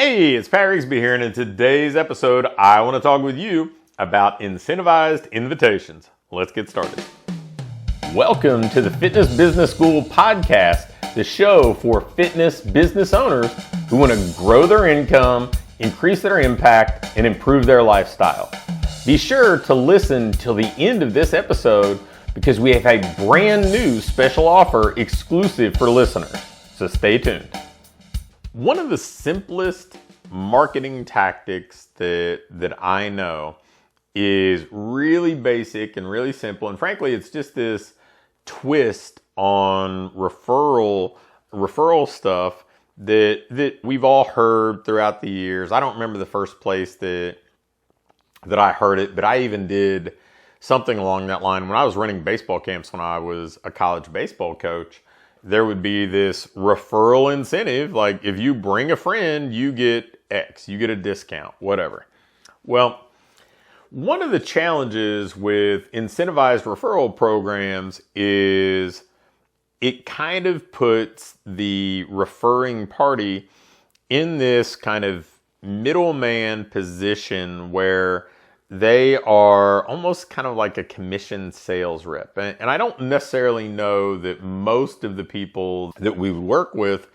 Hey, it's Pat Rigsby here, and in today's episode, I want to talk with you about incentivized invitations. Let's get started. Welcome to the Fitness Business School podcast, the show for fitness business owners who want to grow their income, increase their impact, and improve their lifestyle. Be sure to listen till the end of this episode because we have a brand new special offer exclusive for listeners. So stay tuned. One of the simplest marketing tactics that I know is really basic and really simple. And frankly, it's just this twist on referral stuff that we've all heard throughout the years. I don't remember the first place that I heard it, but I even did something along that line. When I was running baseball camps when I was a college baseball coach, there would be this referral incentive. Like if you bring a friend, you get X, you get a discount, whatever. Well, one of the challenges with incentivized referral programs is it kind of puts the referring party in this kind of middleman position where they are almost kind of like a commission sales rep. And I don't necessarily know that most of the people that we work with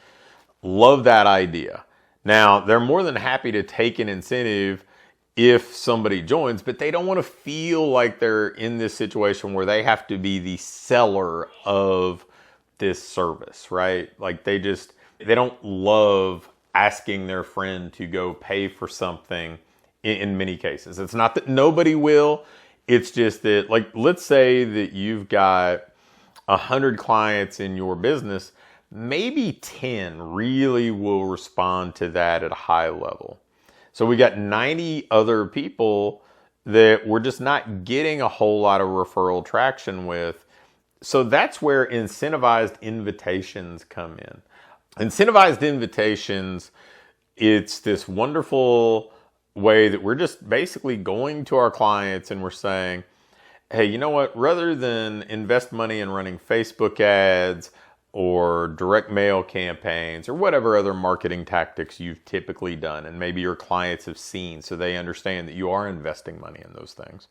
love that idea. Now, they're more than happy to take an incentive if somebody joins, but they don't want to feel like they're in this situation where they have to be the seller of this service, right? Like they don't love asking their friend to go pay for something in many cases. It's not that nobody will. It's just that, like, let's say that you've got 100 clients in your business, maybe 10 really will respond to that at a high level. So we got 90 other people that we're just not getting a whole lot of referral traction with. So that's where incentivized invitations come in. Incentivized invitations, it's this wonderful way that we're just basically going to our clients and we're saying, hey, you know what? Rather than invest money in running Facebook ads or direct mail campaigns or whatever other marketing tactics you've typically done, and maybe your clients have seen so they understand that you are investing money in those things,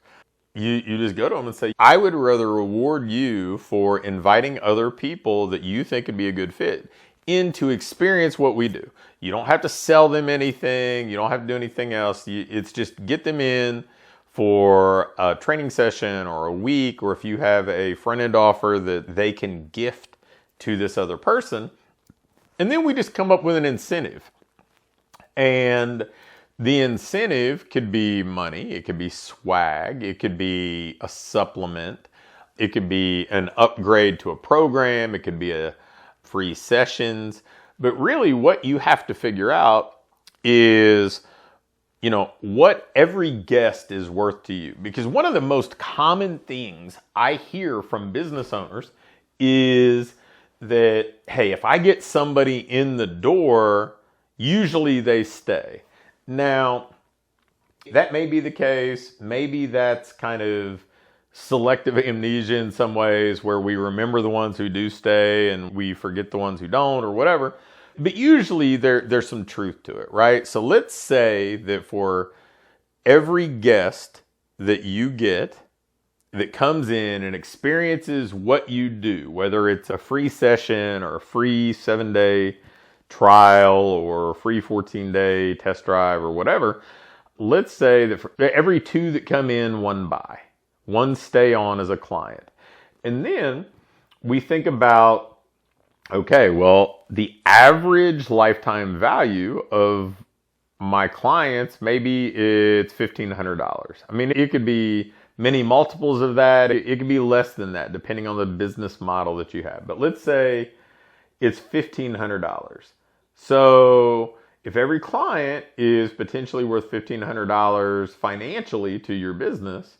you just go to them and say, I would rather reward you for inviting other people that you think would be a good fit in to experience what we do. You don't have to sell them anything. You don't have to do anything else. It's just get them in for a training session or a week, or if you have a front-end offer that they can gift to this other person. And then we just come up with an incentive. And the incentive could be money. It could be swag. It could be a supplement. It could be an upgrade to a program. It could be a free sessions. But really what you have to figure out is, what every guest is worth to you. Because one of the most common things I hear from business owners is that, hey, if I get somebody in the door, usually they stay. Now, that may be the case. Maybe that's kind of selective amnesia in some ways, where we remember the ones who do stay and we forget the ones who don't, or whatever. But usually there's some truth to it, right? So let's say that for every guest that you get that comes in and experiences what you do, whether it's a free session or a free 7-day trial or a free 14-day test drive or whatever, let's say that for every 2 that come in, 1 buy. 1 stay on as a client. And then we think about, okay, well, the average lifetime value of my clients, maybe it's $1,500. I mean, it could be many multiples of that. It could be less than that, depending on the business model that you have. But let's say it's $1,500. So if every client is potentially worth $1,500 financially to your business,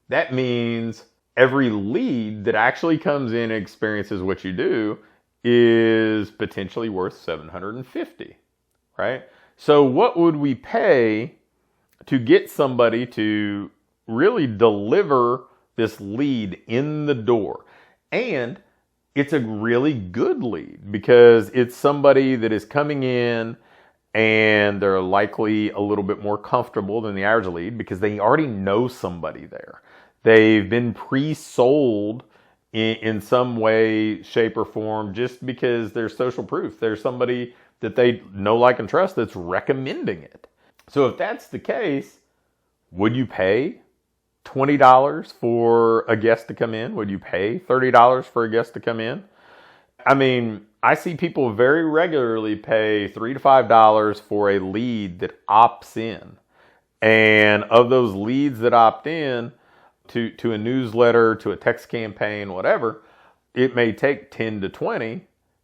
that means every lead that actually comes in and experiences what you do is potentially worth $750, right? So what would we pay to get somebody to really deliver this lead in the door? And it's a really good lead because it's somebody that is coming in and they're likely a little bit more comfortable than the average lead because they already know somebody there. They've been pre-sold in some way, shape, or form just because there's social proof. There's somebody that they know, like, and trust that's recommending it. So if that's the case, would you pay $20 for a guest to come in? Would you pay $30 for a guest to come in? I mean, I see people very regularly pay $3 to $5 for a lead that opts in. And of those leads that opt in to a newsletter, to a text campaign, whatever, it may take 10 to 20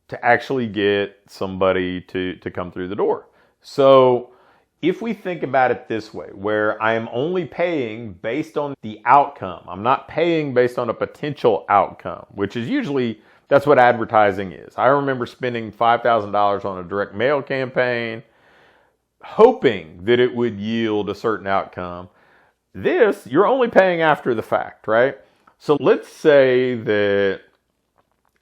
to actually get somebody to come through the door. So if we think about it this way, where I am only paying based on the outcome, I'm not paying based on a potential outcome, which is usually, that's what advertising is. I remember spending $5,000 on a direct mail campaign, hoping that it would yield a certain outcome. This, you're only paying after the fact, right? So let's say that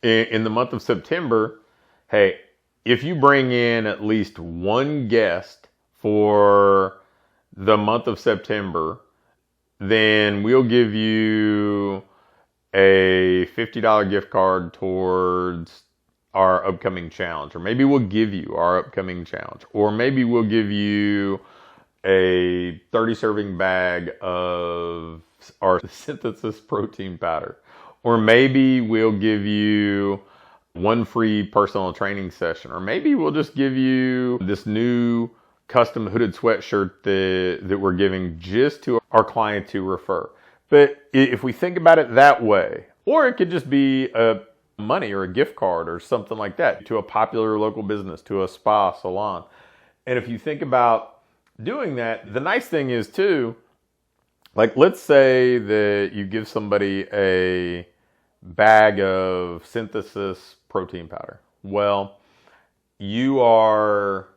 in the month of September, hey, if you bring in at least one guest for the month of September, then we'll give you a $50 gift card towards our upcoming challenge. Or maybe we'll give you our upcoming challenge. Or maybe we'll give you a 30 serving bag of our synthesis protein powder. Or maybe we'll give you one free personal training session. Or maybe we'll just give you this new custom hooded sweatshirt that we're giving just to our clients who refer. But if we think about it that way, or it could just be a money or a gift card or something like that to a popular local business, to a spa, salon. And if you think about doing that, the nice thing is too, like, let's say that you give somebody a bag of synthesis protein powder. Well, you are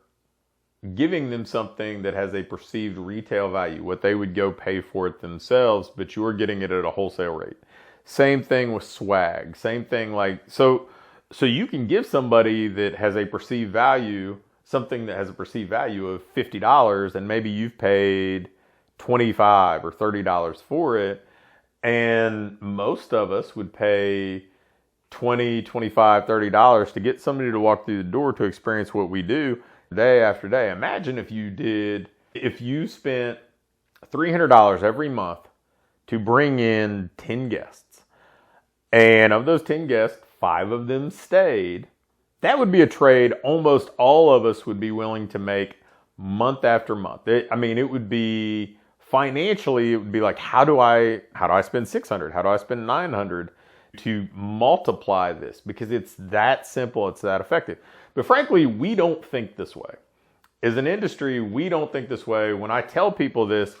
giving them something that has a perceived retail value, what they would go pay for it themselves, but you're getting it at a wholesale rate. Same thing with swag. Same thing, like, so you can give somebody that has a perceived value, something that has a perceived value of $50, and maybe you've paid $25 or $30 for it, and most of us would pay $20, $25, $30 to get somebody to walk through the door to experience what we do day after day. Imagine if you spent $300 every month to bring in 10 guests, and of those 10 guests, 5 of them stayed. That would be a trade almost all of us would be willing to make month after month. It would be financially, it would be like, how do I spend $600? How do I spend $900 to multiply this? Because it's that simple, it's that effective. But frankly, we don't think this way. As an industry, we don't think this way. When I tell people this,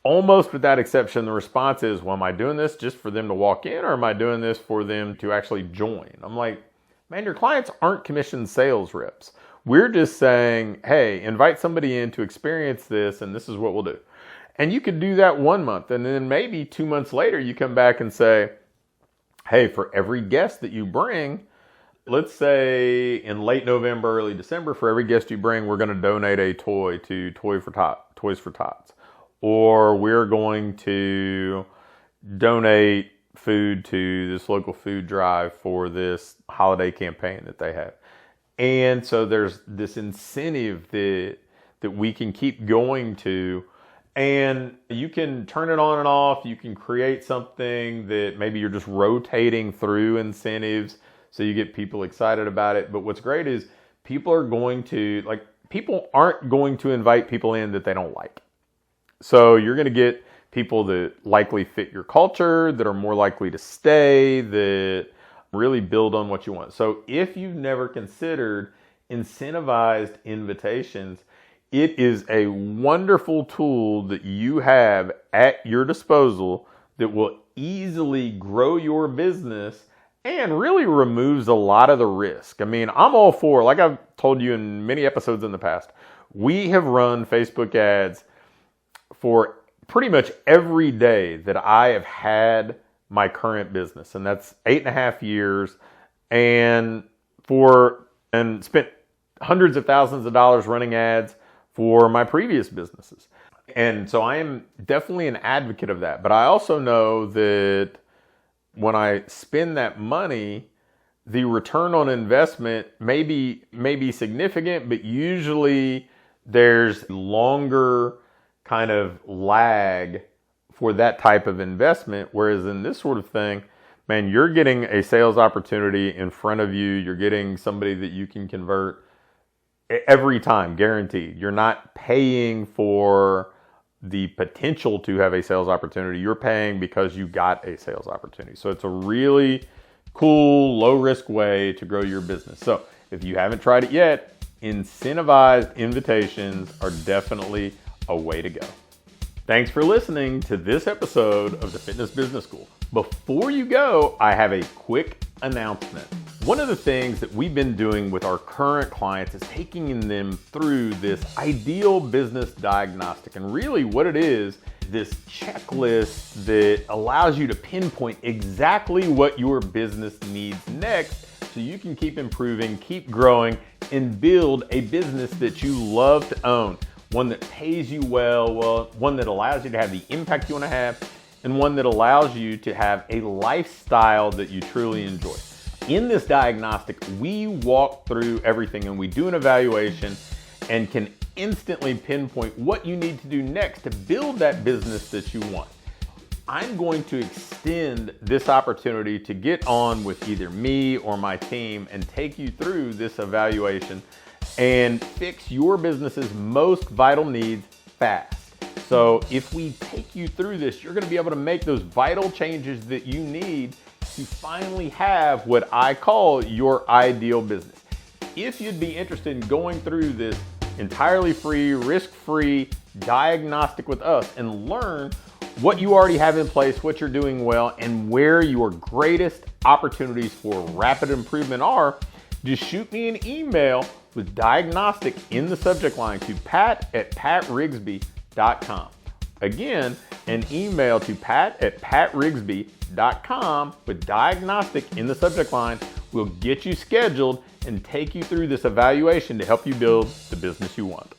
almost without exception, the response is, well, am I doing this just for them to walk in, or am I doing this for them to actually join? I'm like, man, your clients aren't commissioned sales reps. We're just saying, hey, invite somebody in to experience this, and this is what we'll do. And you could do that 1 month, and then maybe 2 months later, you come back and say, hey, for every guest that you bring, let's say in late November, early December, for every guest you bring, we're going to donate a toy to Toys for Tots. Or we're going to donate food to this local food drive for this holiday campaign that they have. And so there's this incentive that we can keep going to, and you can turn it on and off. You can create something that maybe you're just rotating through incentives so you get people excited about it. But what's great is people aren't going to invite people in that they don't like. So you're going to get people that likely fit your culture, that are more likely to stay, that really build on what you want. So if you've never considered incentivized invitations, it is a wonderful tool that you have at your disposal that will easily grow your business and really removes a lot of the risk. I mean, I'm all for, like I've told you in many episodes in the past, we have run Facebook ads for pretty much every day that I have had my current business. And that's 8.5 years, and spent hundreds of thousands of dollars running ads for my previous businesses. And so I am definitely an advocate of that. But I also know that when I spend that money, the return on investment may be significant, but usually there's longer kind of lag for that type of investment. Whereas in this sort of thing, man, you're getting a sales opportunity in front of you. You're getting somebody that you can convert every time, guaranteed. You're not paying for the potential to have a sales opportunity. You're paying because you got a sales opportunity. So it's a really cool, low risk way to grow your business. So if you haven't tried it yet, incentivized invitations are definitely a way to go. Thanks for listening to this episode of the Fitness Business School. Before you go, I have a quick announcement. One of the things that we've been doing with our current clients is taking them through this ideal business diagnostic. And really what it is, this checklist that allows you to pinpoint exactly what your business needs next so you can keep improving, keep growing, and build a business that you love to own. One that pays you well, one that allows you to have the impact you want to have, and one that allows you to have a lifestyle that you truly enjoy. In this diagnostic, we walk through everything and we do an evaluation and can instantly pinpoint what you need to do next to build that business that you want. I'm going to extend this opportunity to get on with either me or my team and take you through this evaluation and fix your business's most vital needs fast. So if we take you through this, you're going to be able to make those vital changes that you need to finally have what I call your ideal business. If you'd be interested in going through this entirely free, risk-free diagnostic with us and learn what you already have in place, what you're doing well, and where your greatest opportunities for rapid improvement are, just shoot me an email with diagnostic in the subject line to pat@patrigsby.com. Again, an email to pat@patrigsby.com with diagnostic in the subject line will get you scheduled and take you through this evaluation to help you build the business you want.